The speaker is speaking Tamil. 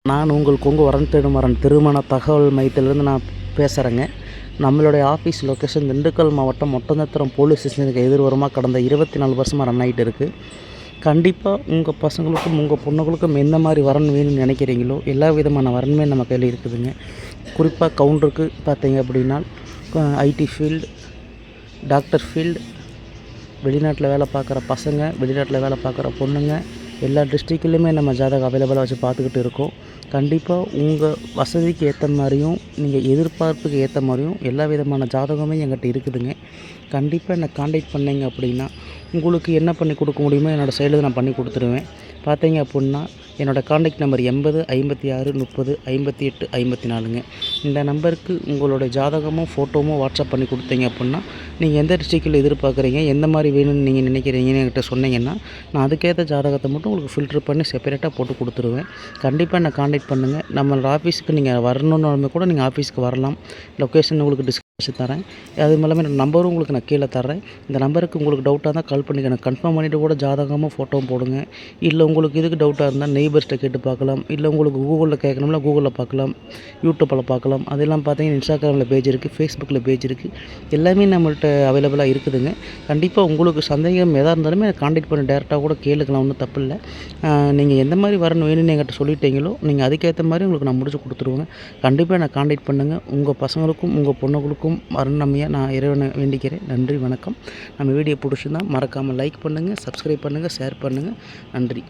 நான் உங்கள் வரன் தேடும் வரன் திருமண தகவல் மையத்திலிருந்து நான் பேசுகிறேங்க. நம்மளுடைய ஆஃபீஸ் லொக்கேஷன் திண்டுக்கல் மாவட்டம் ஒட்டஞ்சத்திரம் போலீஸ் ஸ்டேஷனுக்கு எதிர்வரமாக கடந்த 24 வருஷமாக ரன் ஆகிட்டு இருக்குது. கண்டிப்பாக உங்கள் பசங்களுக்கும் உங்கள் பொண்ணுகளுக்கும் எந்த மாதிரி வரன் வேணும்னு நினைக்கிறீங்களோ எல்லா விதமான வரனுமே நம்ம கையில் இருக்குதுங்க. குறிப்பாக கவுண்டருக்கு பார்த்தீங்க அப்படின்னா ஐடி ஃபீல்டு, டாக்டர் ஃபீல்டு, வெளிநாட்டில் வேலை பார்க்குற பசங்க, வெளிநாட்டில் வேலை பார்க்குற பொண்ணுங்க, எல்லா டிஸ்ட்ரிக்ட்லேயுமே நம்ம ஜாதகம் அவைலபிளாக வச்சு பார்த்துக்கிட்டு இருக்கோம். கண்டிப்பாக உங்கள் வசதிக்கு ஏற்ற மாதிரியும் நீங்கள் எதிர்பார்ப்புக்கு ஏற்ற மாதிரியும் எல்லா விதமான ஜாதகமே என்கிட்ட இருக்குதுங்க. கண்டிப்பாக என்னை காண்டாக்ட் பண்ணிங்க அப்படின்னா உங்களுக்கு என்ன பண்ணி கொடுக்க முடியுமோ என்னோடய சைடில் நான் பண்ணி கொடுத்துருவேன். பார்த்தீங்க அப்படின்னா என்னோடய காண்டாக்ட் நம்பர் 80 56 30 58 54ங்க. இந்த நம்பருக்கு உங்களுடைய ஜாதகமும் ஃபோட்டோவும் வாட்ஸ்அப் பண்ணி கொடுத்தீங்க அப்படின்னா நீங்கள் எந்த டிஸ்ட்ரிக்டில் எதிர்பார்க்குறீங்க, எந்த மாதிரி வேணும்னு நீங்கள் நினைக்கிறீங்கன்னு என்கிட்ட சொன்னீங்கன்னா நான் அதுக்கேற்ற ஜாதகத்தை மட்டும் உங்களுக்கு ஃபில்ட்ரு பண்ணி செப்பரேட்டாக போட்டு கொடுத்துருவேன். கண்டிப்பாக என்னை காண்டாக்ட் பண்ணுங்கள். நம்மளோட ஆஃபீஸுக்கு நீங்கள் வரணுன்னாலுமே கூட நீங்கள் ஆஃபீஸுக்கு வரலாம். லொக்கேஷன் உங்களுக்கு டிஸ்கிரிப்ஷன் தரேன். அது மூலமாக என்னோடய நம்பரும் உங்களுக்கு நான் கீழே தர்றேன். இந்த நம்பருக்கு உங்களுக்கு டவுட்டாக இருந்தால் கால் பண்ணி எனக்கு கன்ஃபார்ம் பண்ணிவிட்டு கூட ஜாதகமும் ஃபோட்டோவும் போடுங்க. இல்லை உங்களுக்கு இதுக்கு டவுட்டாக இருந்தால் நெய்பர்ஸ்ட்டை கேட்டு பார்க்கலாம். இல்லை உங்களுக்கு கூகுளில் கேட்கணும்னா கூகுளில் பார்க்கலாம், யூடியூப்பில் பார்க்கலாம். அதெல்லாம் பார்த்தீங்கன்னா இன்ஸ்டாகிராமில் பேஜ் இருக்குது, ஃபேஸ்புக்கில் பேஜ் இருக்குது. எல்லாமே நம்மள்ட்ட அவைலபிளாக இருக்குதுங்க. கண்டிப்பாக உங்களுக்கு சந்தேகம் எதாக இருந்தாலுமே எனக்கு காண்டாக்ட் பண்ணி டேரெக்டாக கூட கேளுக்கலாம், ஒன்றும் தப்பு இல்லை. நீங்கள் எந்த மாதிரி வரணும் வேணும்னு என்கிட்ட சொல்லிட்டீங்களோ நீங்கள் அதுக்கேற்ற மாதிரி உங்களுக்கு நான் முடிச்சு கொடுத்துருவேங்க. கண்டிப்பாக நான் காண்டாக்ட் பண்ணுங்கள். உங்கள் பசங்களுக்கும் உங்கள் பொண்ணுகளுக்கும் வரணுமையாக நான் இறைவனை வேண்டிக்கிறேன். நன்றி, வணக்கம். நம்ம வீடியோ பிடிச்சிருந்தால் மறக்காமல் லைக் பண்ணுங்கள், சப்ஸ்கிரைப் பண்ணுங்கள், ஷேர் பண்ணுங்கள். நன்றி.